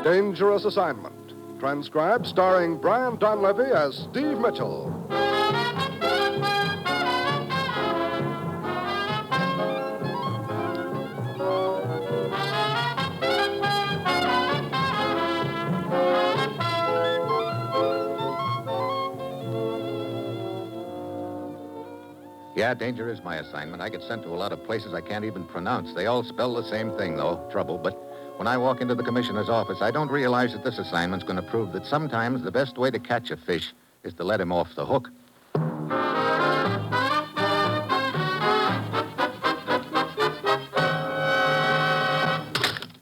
Dangerous Assignment. Transcribed starring Brian Donlevy as Steve Mitchell. Yeah, danger is my assignment. I get sent to a lot of places I can't even pronounce. They all spell the same thing, though, trouble. But when I walk into the commissioner's office, I don't realize that this assignment's going to prove that sometimes the best way to catch a fish is to let him off the hook.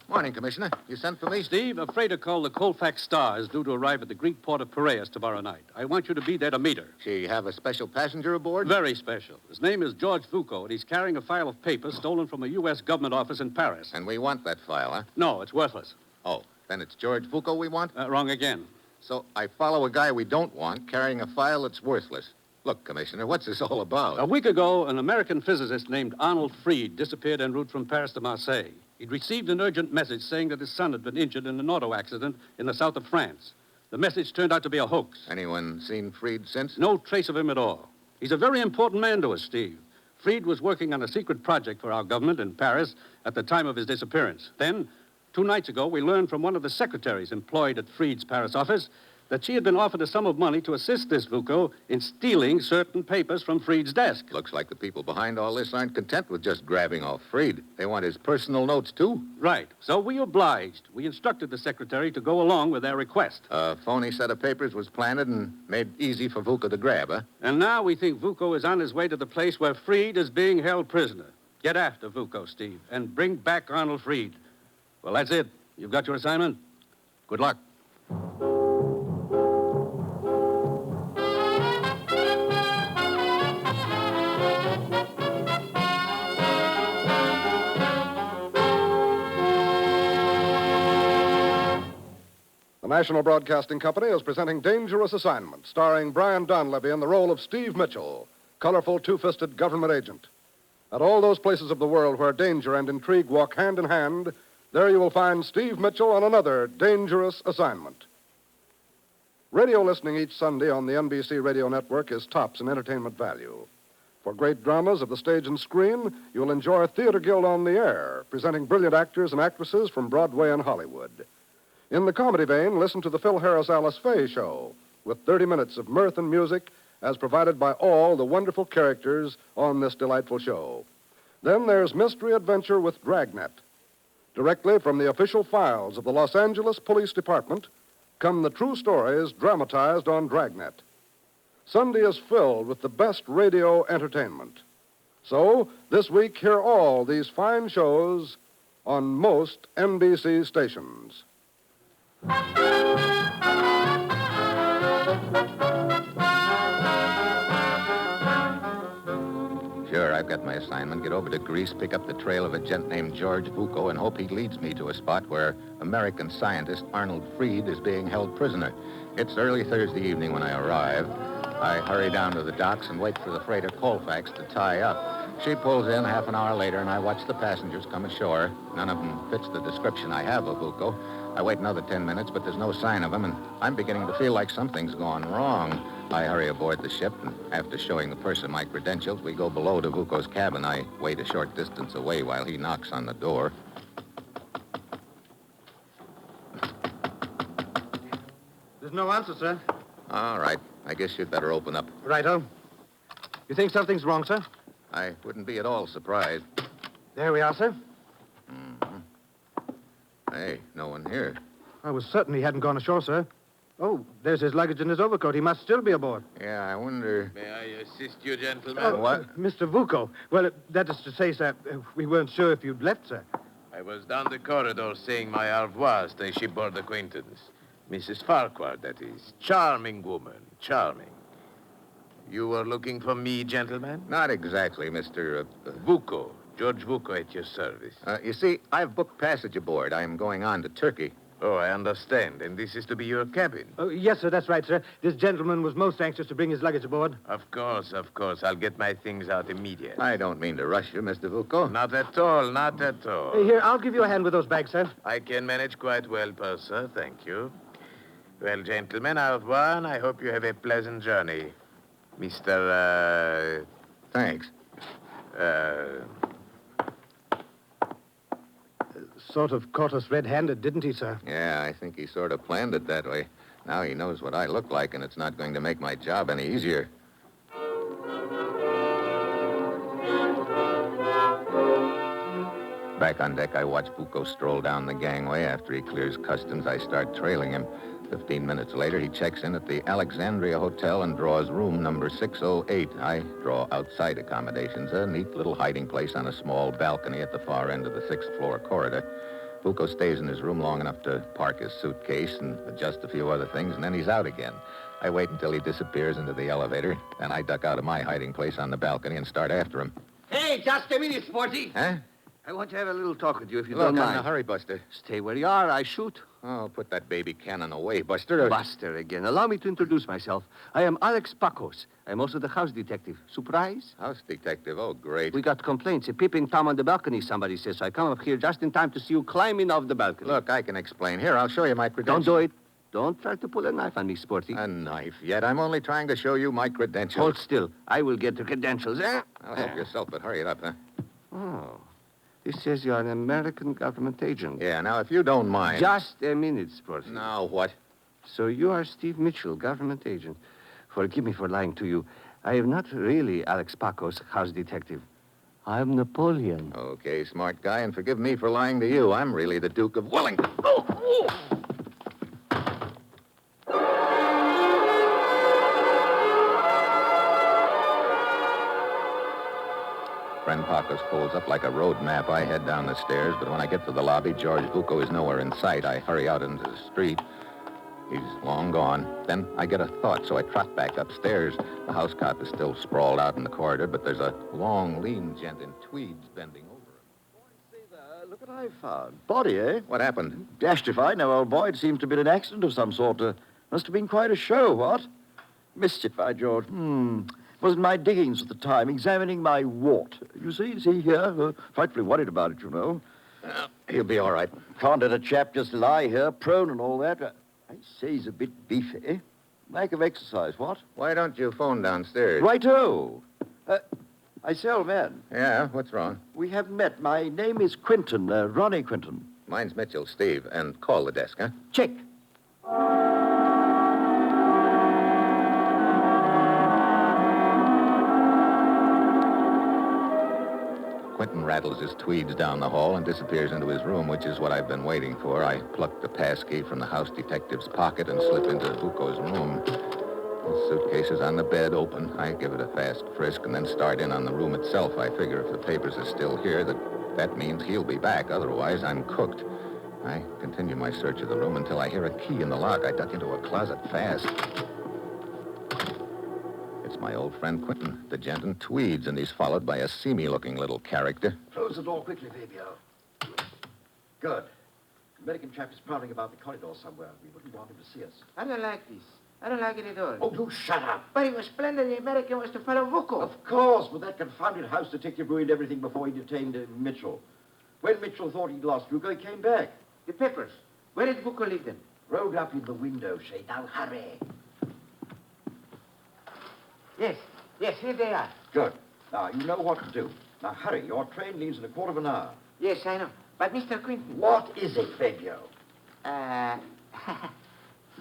Morning, Commissioner. You sent for me? Steve, a freighter called the Colfax Star is due to arrive at the Greek port of Piraeus tomorrow night. I want you to be there to meet her. She have a special passenger aboard? Very special. His name is George Vuko, and he's carrying a file of papers stolen from a U.S. government office in Paris. And we want that file, huh? No, it's worthless. Oh, then it's George Vuko we want? Wrong again. So I follow a guy we don't want carrying a file that's worthless. Look, Commissioner, what's this all about? A week ago, an American physicist named Arnold Fried disappeared en route from Paris to Marseille. He'd received an urgent message saying that his son had been injured in an auto accident in the south of France. The message turned out to be a hoax. Anyone seen Fried since? No trace of him at all. He's a very important man to us, Steve. Fried was working on a secret project for our government in Paris at the time of his disappearance. Then, 2 nights ago, we learned from one of the secretaries employed at Fried's Paris office that she had been offered a sum of money to assist this Vuko in stealing certain papers from Fried's desk. Looks like the people behind all this aren't content with just grabbing off Fried. They want his personal notes, too. Right. So we obliged. We instructed the secretary to go along with their request. A phony set of papers was planted and made easy for Vuko to grab, huh? And now we think Vuko is on his way to the place where Fried is being held prisoner. Get after Vuko, Steve, and bring back Arnold Fried. Well, that's it. You've got your assignment. Good luck. The National Broadcasting Company is presenting Dangerous Assignment, starring Brian Donlevy in the role of Steve Mitchell, colorful two-fisted government agent. At all those places of the world where danger and intrigue walk hand in hand, there you will find Steve Mitchell on another Dangerous Assignment. Radio listening each Sunday on the NBC radio network is tops in entertainment value. For great dramas of the stage and screen, you'll enjoy Theater Guild on the Air, presenting brilliant actors and actresses from Broadway and Hollywood. In the comedy vein, listen to the Phil Harris Alice Faye Show, with 30 minutes of mirth and music as provided by all the wonderful characters on this delightful show. Then there's Mystery Adventure with Dragnet. Directly from the official files of the Los Angeles Police Department come the true stories dramatized on Dragnet. Sunday is filled with the best radio entertainment. So, this week, hear all these fine shows on most NBC stations. Sure, I've got my assignment. Get over to Greece, pick up the trail of a gent named George Vuko, and hope he leads me to a spot where American scientist Arnold Fried is being held prisoner. It's early Thursday evening when I arrive. I hurry down to the docks and wait for the freighter Colfax to tie up. She pulls in half an hour later, and I watch the passengers come ashore. None of them fits the description I have of Vuko. I wait another 10 minutes, but there's no sign of him, and I'm beginning to feel like something's gone wrong. I hurry aboard the ship, and after showing the purser my credentials, we go below to Vuko's cabin. I wait a short distance away while he knocks on the door. There's no answer, sir. All right. I guess you'd better open up. Righto. You think something's wrong, sir? I wouldn't be at all surprised. There we are, sir. Mm-hmm. Hey, no one here. I was certain he hadn't gone ashore, sir. Oh, there's his luggage and his overcoat. He must still be aboard. Yeah, I wonder... May I assist you, gentlemen? Oh, what? Mr. Vuko. Well, that is to say, sir, we weren't sure if you'd left, sir. I was down the corridor saying my au revoir to a shipboard acquaintance. Mrs. Farquhar, that is. Charming woman. Charming. You were looking for me, gentlemen? Not exactly, Mr. Vuko. George Vuko at your service. You see, I've booked passage aboard. I'm going on to Turkey. Oh, I understand. And this is to be your cabin. Oh, yes, sir, that's right, sir. This gentleman was most anxious to bring his luggage aboard. Of course, of course. I'll get my things out immediately. I don't mean to rush you, Mr. Vuko. Not at all, not at all. Here, I'll give you a hand with those bags, sir. I can manage quite well, purser. Thank you. Well, gentlemen, au revoir, and I hope you have a pleasant journey. Mr. Thanks. Sort of caught us red-handed, didn't he, sir? Yeah, I think he sort of planned it that way. Now he knows what I look like, and it's not going to make my job any easier. Back on deck, I watch Bucco stroll down the gangway. After he clears customs, I start trailing him. 15 minutes later, he checks in at the Alexandria Hotel and draws room number 608. I draw outside accommodations, a neat little hiding place on a small balcony at the far end of the 6th floor corridor. Bucco stays in his room long enough to park his suitcase and adjust a few other things, and then he's out again. I wait until he disappears into the elevator, then I duck out of my hiding place on the balcony and start after him. Hey, just a minute, Sporty. Huh? I want to have a little talk with you if you Look, don't I'm mind. in a hurry, Buster. Stay where you are. I shoot. Oh, put that baby cannon away, Buster. Buster again. Allow me to introduce myself. I am Alex Pacos. I'm also the house detective. Surprise? House detective. Oh, great. We got complaints. A peeping Tom on the balcony, somebody says. So I come up here just in time to see you climbing off the balcony. Look, I can explain. Here, I'll show you my credentials. Don't do it. Don't try to pull a knife on me, Sporty. A knife yet. I'm only trying to show you my credentials. Hold still. I will get the credentials, eh? I'll help yourself, but hurry it up, huh? Oh. This says you're an American government agent. Yeah, now, if you don't mind... Just a minute, Sporty. Now, what? So you are Steve Mitchell, government agent. Forgive me for lying to you. I am not really Alex Pacos, house detective. I'm Napoleon. Okay, smart guy, and forgive me for lying to you. I'm really the Duke of Wellington. Friend Pacos pulls up like a road map. I head down the stairs, but when I get to the lobby, George Bucco is nowhere in sight. I hurry out into the street. He's long gone. Then I get a thought, so I trot back upstairs. The housecop is still sprawled out in the corridor, but there's a long, lean gent in tweeds bending over him. See there, look what I found. Body, eh? What happened? Dashed if I know, old boy. It seems to have been an accident of some sort. Must have been quite a show, what? Mischief, by George. Was in my diggings at the time, examining my wart. You see here? Frightfully worried about it, you know. He'll be all right. Can't let a chap just lie here, prone and all that. I say he's a bit beefy. Lack of exercise, what? Why don't you phone downstairs? Righto. I say, old man, Yeah, what's wrong? we haven't met. My name is Quinton, Ronnie Quinton. Mine's Mitchell, Steve, and call the desk, huh? Check. Quentin rattles his tweeds down the hall and disappears into his room, which is what I've been waiting for. I pluck the passkey from the house detective's pocket and slip into Bucco's room. The suitcase is on the bed, open. I give it a fast frisk and then start in on the room itself. I figure if the papers are still here, that means he'll be back. Otherwise, I'm cooked. I continue my search of the room until I hear a key in the lock. I duck into a closet fast. It's my old friend Quentin, the gent in tweeds, and he's followed by a seamy-looking little character. Close the door quickly, Fabio. Good. The American chap is prowling about the corridor somewhere. We wouldn't want him to see us. I don't like this. I don't like it at all. Oh, you shut up. But it was splendid. The American was to follow Vuko. Of course, but that confounded house detective ruined everything before he detained Mitchell. When Mitchell thought he'd lost Vuko, he came back. The papers. Where did Vuko leave them? Rolled up in the window shade. Now, hurry. Yes, here they are. Good. Now, you know what to do. Now, hurry. Your train leaves in a quarter of an hour. Yes, I know. But Mr. Quinton. What is it, Fabio?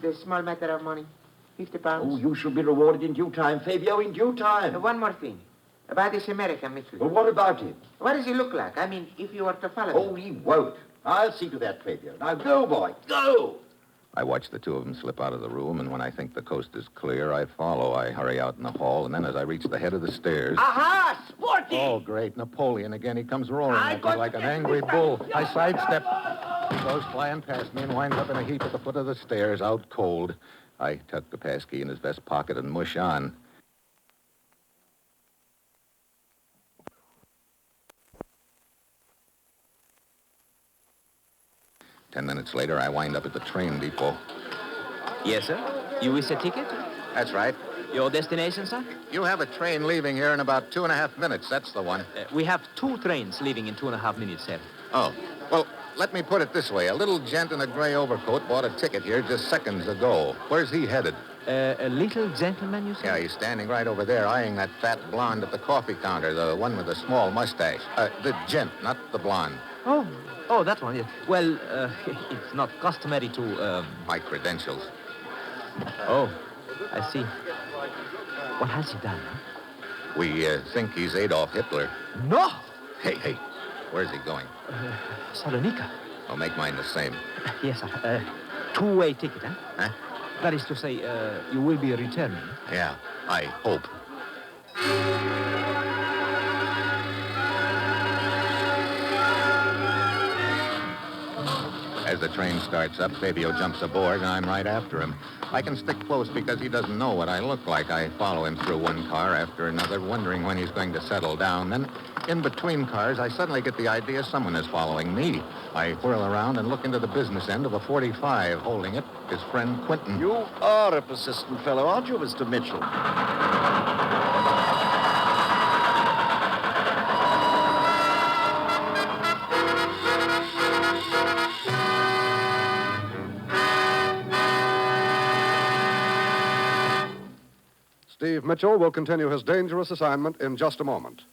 The small matter of money. 50 Oh, pounds. you shall be rewarded in due time, Fabio, in due time. One more thing. About this American Mitchell. Well, what about him? What does he look like? I mean, if you were to follow Oh, him. he won't. I'll see to that, Fabio. Now, go, boy. Go! I watch the two of them slip out of the room, and when I think the coast is clear, I follow. I hurry out in the hall, and then as I reach the head of the stairs... Aha! Sporty! Oh, great. Napoleon again. He comes roaring I at me got like to an get angry this bull. guy. I sidestep. He goes flying past me and winds up in a heap at the foot of the stairs, out cold. I tuck the passkey in his vest pocket and mush on. 10 minutes later, I wind up at the train depot. Yes, sir. You wish a ticket? That's right. Your destination, sir? You have a train leaving here in about 2.5 minutes. That's the one. We have 2 trains leaving in 2.5 minutes, sir. Oh, well, let me put it this way. A little gent in a gray overcoat bought a ticket here just seconds ago. Where's he headed? A little gentleman, you say? Yeah, he's standing right over there, eyeing that fat blonde at the coffee counter, the one with the small mustache. The gent, not the blonde. Oh, that one, yes. Well, it's not customary to, My credentials. Oh, I see. What has he done, huh? We think he's Adolf Hitler. No! Hey, where's he going? Salonika. I'll make mine the same. Yes, sir. 2-way ticket, huh? Huh? That is to say, you will be returning. Yeah, I hope. As the train starts up, Fabio jumps aboard, and I'm right after him. I can stick close because he doesn't know what I look like. I follow him through one car after another, wondering when he's going to settle down. Then, in between cars, I suddenly get the idea someone is following me. I whirl around and look into the business end of a 45, holding it, his friend Quentin. You are a persistent fellow, aren't you, Mr. Mitchell? Steve Mitchell will continue his dangerous assignment in just a moment.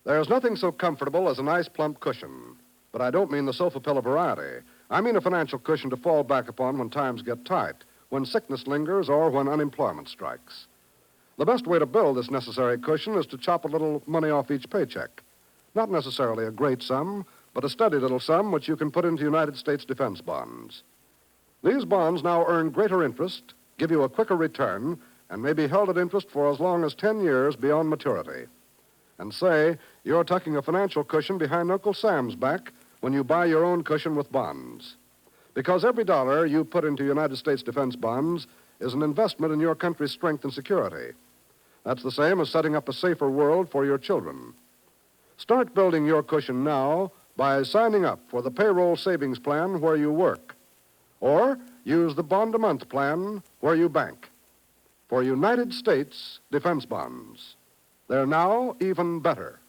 There's nothing so comfortable as a nice plump cushion. But I don't mean the sofa pillow variety. I mean a financial cushion to fall back upon when times get tight, when sickness lingers, or when unemployment strikes. The best way to build this necessary cushion is to chop a little money off each paycheck. Not necessarily a great sum, but a steady little sum which you can put into United States defense bonds. These bonds now earn greater interest, give you a quicker return, and may be held at interest for as long as 10 years beyond maturity. And say, you're tucking a financial cushion behind Uncle Sam's back when you buy your own cushion with bonds. Because every dollar you put into United States defense bonds is an investment in your country's strength and security. That's the same as setting up a safer world for your children. Start building your cushion now by signing up for the payroll savings plan where you work. Or use the bond-a-month plan where you bank. For United States defense bonds. They're now even better.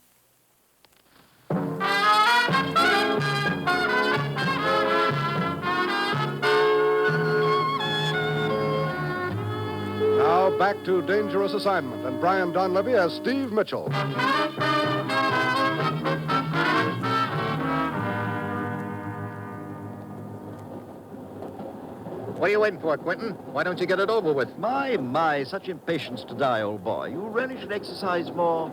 Now back to Dangerous Assignment and Brian Donlevy as Steve Mitchell. What are you waiting for, Quentin? Why don't you get it over with? My, such impatience to die, old boy. You really should exercise more.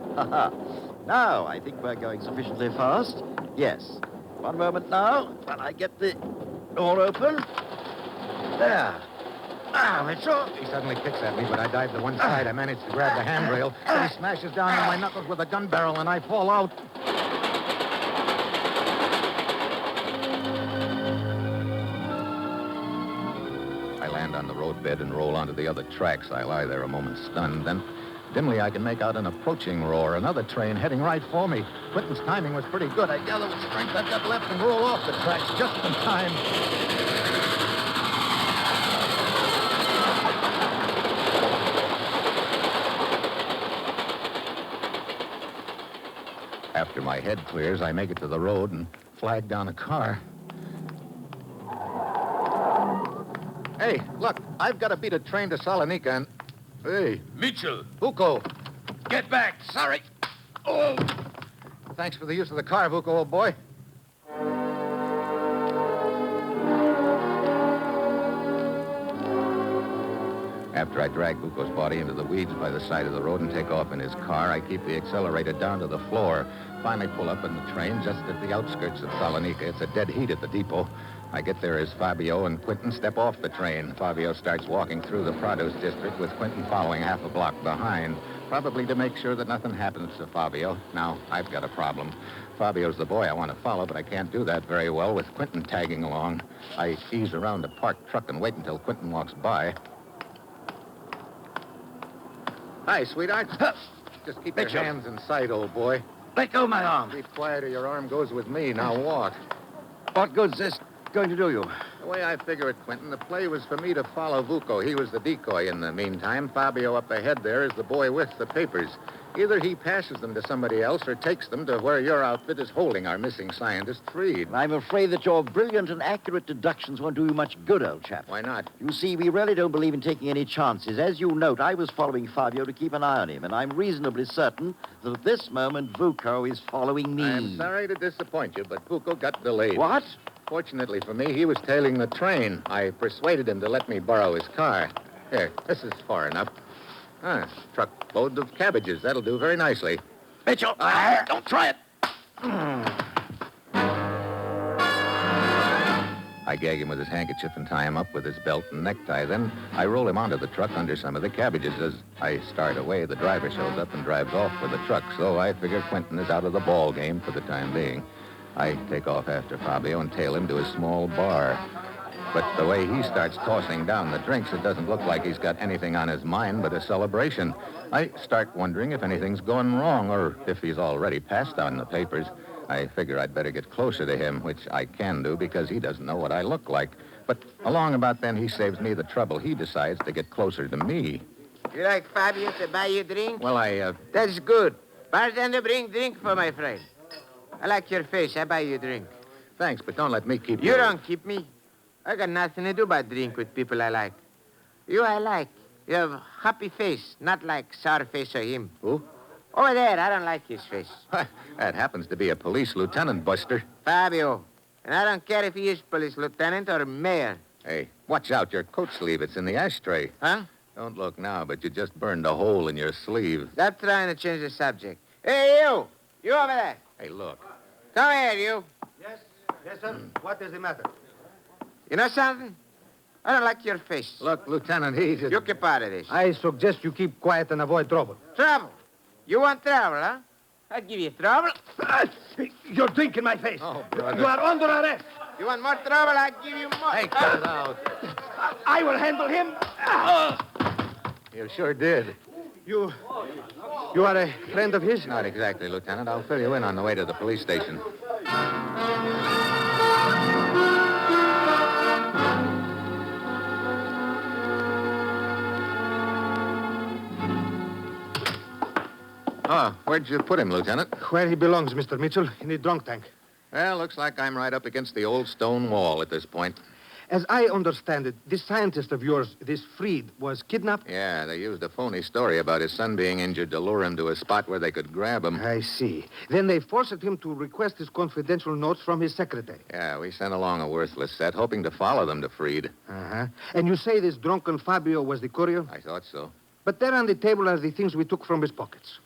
Now, I think we're going sufficiently fast. Yes. One moment now, while I get the door open. There. Now, Mitchell. He suddenly kicks at me, but I dive to one side. I manage to grab the handrail. Then he smashes down on my knuckles with a gun barrel, and I fall out. I land on the roadbed and roll onto the other tracks. I lie there a moment stunned. Then, dimly, I can make out an approaching roar, another train heading right for me. Quentin's timing was pretty good. I gather with strength I've got left and roll off the tracks just in time. After my head clears, I make it to the road and flag down a car. Hey, look, I've got to beat a train to Salonika and... Hey. Mitchell! Vuko. Get back! Sorry! Oh! Thanks for the use of the car, Vuko, old boy. After I drag Vuko's body into the weeds by the side of the road and take off in his car, I keep the accelerator down to the floor. Finally pull up in the train just at the outskirts of Salonika. It's a dead heat at the depot. I get there as Fabio and Quentin step off the train. Fabio starts walking through the produce district with Quentin following half a block behind, probably to make sure that nothing happens to Fabio. Now, I've got a problem. Fabio's the boy I want to follow, but I can't do that very well with Quentin tagging along. I ease around a parked truck and wait until Quentin walks by. Hi, sweetheart. Just keep your Mitchell. hands in sight, old boy. Let go my arm. Keep quiet or your arm goes with me. Now walk. What good's this going to do you? The way I figure it, Quentin, the play was for me to follow Vuko. He was the decoy in the meantime. Fabio up ahead there is the boy with the papers. Either he passes them to somebody else or takes them to where your outfit is holding our missing scientist, Freed. I'm afraid that your brilliant and accurate deductions won't do you much good, old chap. Why not? You see, we really don't believe in taking any chances. As you note, I was following Fabio to keep an eye on him, and I'm reasonably certain that at this moment Vuko is following me. I'm sorry to disappoint you, but Vuko got delayed. What? Fortunately for me, he was tailing the train. I persuaded him to let me borrow his car. Here, this is far enough. Truckload of cabbages. That'll do very nicely. Mitchell, don't try it. I gag him with his handkerchief and tie him up with his belt and necktie. Then I roll him onto the truck under some of the cabbages. As I start away, the driver shows up and drives off with the truck. So I figure Quentin is out of the ball game for the time being. I take off after Fabio and tail him to a small bar. But the way he starts tossing down the drinks, it doesn't look like he's got anything on his mind but a celebration. I start wondering if anything's going wrong or if he's already passed on the papers. I figure I'd better get closer to him, which I can do because he doesn't know what I look like. But along about then, he saves me the trouble. He decides to get closer to me. You like Fabio to buy you a drink? Well, That's good. Bartender, bring drink for my friend. I like your face. I buy you a drink. Thanks, but don't let me keep You don't keep me. I got nothing to do but drink with people I like. You I like. You have happy face, not like sour face or him. Who? Over there, I don't like his face. That happens to be a police lieutenant, Buster. Fabio. And I don't care if he is police lieutenant or mayor. Hey, watch out, your coat sleeve. It's in the ashtray. Huh? Don't look now, but you just burned a hole in your sleeve. Stop trying to change the subject. Hey, you! You over there. Hey, look. Come here, you. Yes, sir. What is the matter? You know something? I don't like your face. Look, Lieutenant, he's... You keep out of this. I suggest you keep quiet and avoid trouble. Trouble? You want trouble, huh? I'll give you trouble. You're drinking my face. Oh, brother. You are under arrest. You want more trouble? I'll give you more. Hey, cut it out. I will handle him. You sure did. You are a friend of his? Not exactly, Lieutenant. I'll fill you in on the way to the police station. Oh, where'd you put him, Lieutenant? Where he belongs, Mr. Mitchell, in the drunk tank. Well, looks like I'm right up against the old stone wall at this point. As I understand it, this scientist of yours, this Freed, was kidnapped? Yeah, they used a phony story about his son being injured to lure him to a spot where they could grab him. I see. Then they forced him to request his confidential notes from his secretary. Yeah, we sent along a worthless set, hoping to follow them to Freed. Uh-huh. And you say this drunken Fabio was the courier? I thought so. But there on the table are the things we took from his pockets.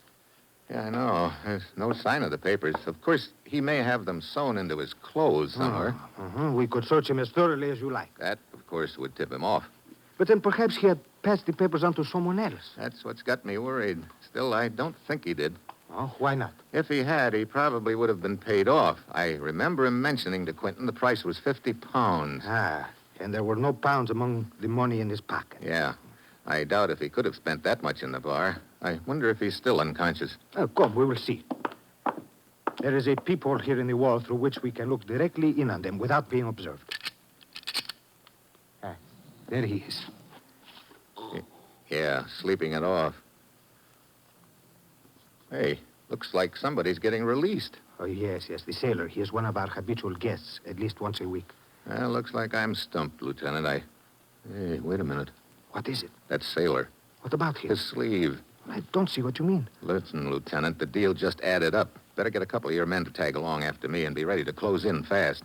Yeah, I know. There's no sign of the papers. Of course, he may have them sewn into his clothes somewhere. Uh-huh. We could search him as thoroughly as you like. That, of course, would tip him off. But then perhaps he had passed the papers on to someone else. That's what's got me worried. Still, I don't think he did. Oh, why not? If he had, he probably would have been paid off. I remember him mentioning to Quentin the price was 50 pounds. Ah, and there were no pounds among the money in his pocket. Yeah. I doubt if he could have spent that much in the bar. I wonder if he's still unconscious. Oh, come, we will see. There is a peephole here in the wall through which we can look directly in on them without being observed. There he is. Yeah, sleeping it off. Hey, looks like somebody's getting released. Oh, yes, the sailor. He is one of our habitual guests, at least once a week. Well, looks like I'm stumped, Lieutenant. Hey, wait a minute. What is it? That sailor. What about him? His sleeve. I don't see what you mean. Listen, Lieutenant, the deal just added up. Better get a couple of your men to tag along after me and be ready to close in fast.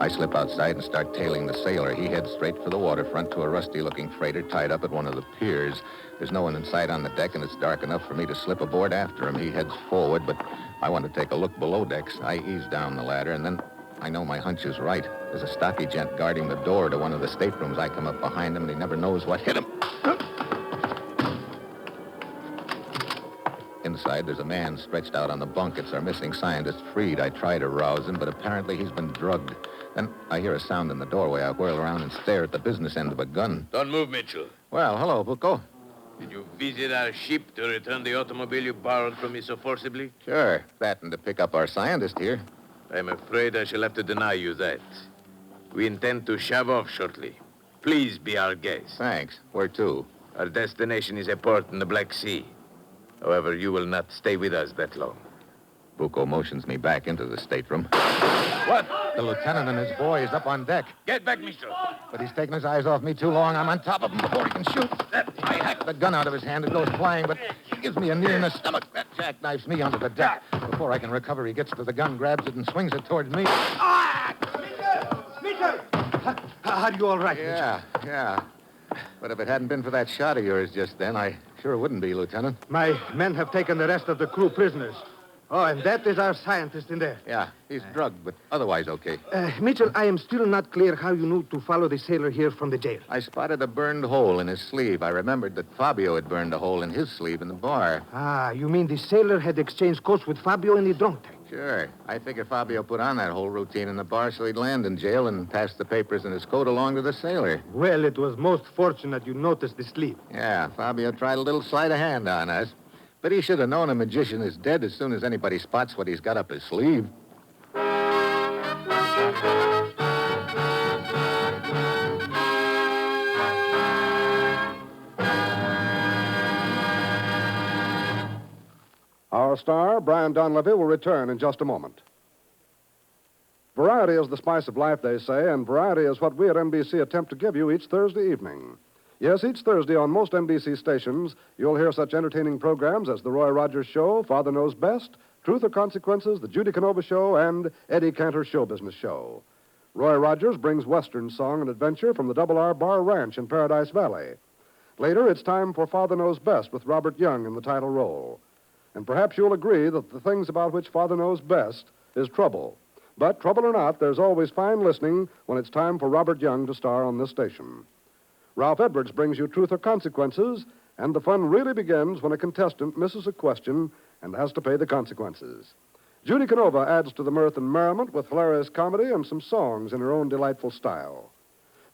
I slip outside and start tailing the sailor. He heads straight for the waterfront to a rusty-looking freighter tied up at one of the piers. There's no one in sight on the deck, and it's dark enough for me to slip aboard after him. He heads forward, but I want to take a look below decks. I ease down the ladder, and then I know my hunch is right. There's a stocky gent guarding the door to one of the staterooms. I come up behind him, and he never knows what hit him. Inside, there's a man stretched out on the bunk. It's our missing scientist, Freed. I try to rouse him, but apparently he's been drugged. Then I hear a sound in the doorway. I whirl around and stare at the business end of a gun. Don't move, Mitchell. Well, hello, Bucco. Did you visit our ship to return the automobile you borrowed from me so forcibly? Sure. That and to pick up our scientist here. I'm afraid I shall have to deny you that. We intend to shove off shortly. Please be our guest. Thanks. Where to? Our destination is a port in the Black Sea. However, you will not stay with us that long. Bucco motions me back into the stateroom. What? The lieutenant and his boy is up on deck. Get back, mister. But he's taken his eyes off me too long. I'm on top of him before he can shoot. I hack the gun out of his hand. It goes flying, but he gives me a knee in the stomach. That jackknifes me onto the deck. Before I can recover, he gets to the gun, grabs it, and swings it towards me. Are you all right, Yeah. But if it hadn't been for that shot of yours just then, I sure wouldn't be, Lieutenant. My men have taken the rest of the crew prisoners. Oh, and that is our scientist in there. Yeah, he's drugged, but otherwise okay. Mitchell, I am still not clear how you knew to follow the sailor here from the jail. I spotted a burned hole in his sleeve. I remembered that Fabio had burned a hole in his sleeve in the bar. Ah, you mean the sailor had exchanged coats with Fabio in the drunk tank? Sure. I figure Fabio put on that whole routine in the bar so he'd land in jail and pass the papers in his coat along to the sailor. Well, it was most fortunate you noticed the sleeve. Yeah, Fabio tried a little sleight of hand on us. But he should have known a magician is dead as soon as anybody spots what he's got up his sleeve. Our star, Brian Donlevy, will return in just a moment. Variety is the spice of life, they say, and variety is what we at NBC attempt to give you each Thursday evening. Yes, each Thursday on most NBC stations, you'll hear such entertaining programs as The Roy Rogers Show, Father Knows Best, Truth or Consequences, The Judy Canova Show, and Eddie Cantor's Show Business Show. Roy Rogers brings Western song and adventure from the Double R Bar Ranch in Paradise Valley. Later, it's time for Father Knows Best with Robert Young in the title role. And perhaps you'll agree that the things about which Father knows best is trouble. But trouble or not, there's always fine listening when it's time for Robert Young to star on this station. Ralph Edwards brings you Truth or Consequences, and the fun really begins when a contestant misses a question and has to pay the consequences. Judy Canova adds to the mirth and merriment with hilarious comedy and some songs in her own delightful style.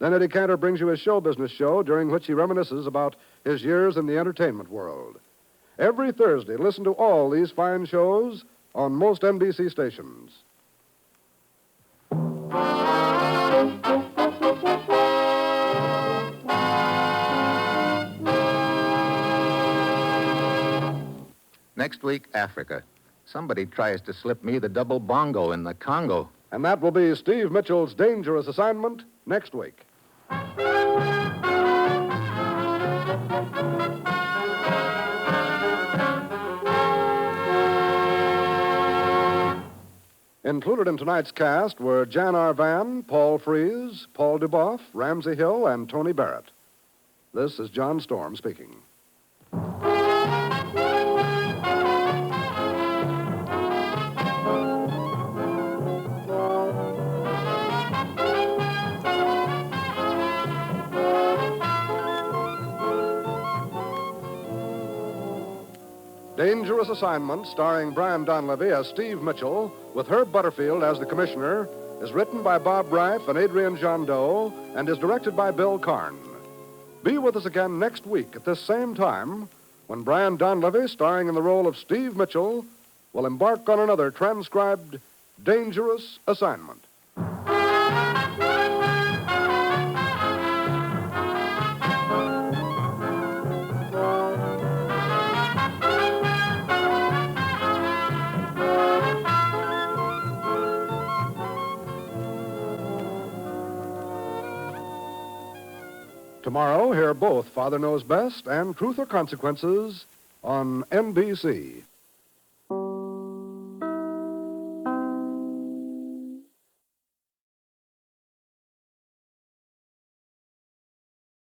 Then Eddie Cantor brings you his show business show, during which he reminisces about his years in the entertainment world. Every Thursday, listen to all these fine shows on most NBC stations. Next week, Africa. Somebody tries to slip me the double bongo in the Congo. And that will be Steve Mitchell's dangerous assignment next week. Included in tonight's cast were Jan Arvan, Paul Frees, Paul Duboff, Ramsey Hill, and Tony Barrett. This is John Storm speaking. Dangerous Assignment, starring Brian Donlevy as Steve Mitchell, with Herb Butterfield as the commissioner, is written by Bob Reif and Adrian Jondeau and is directed by Bill Karn. Be with us again next week at this same time when Brian Donlevy, starring in the role of Steve Mitchell, will embark on another transcribed Dangerous Assignment. Tomorrow, hear both Father Knows Best and Truth or Consequences on NBC.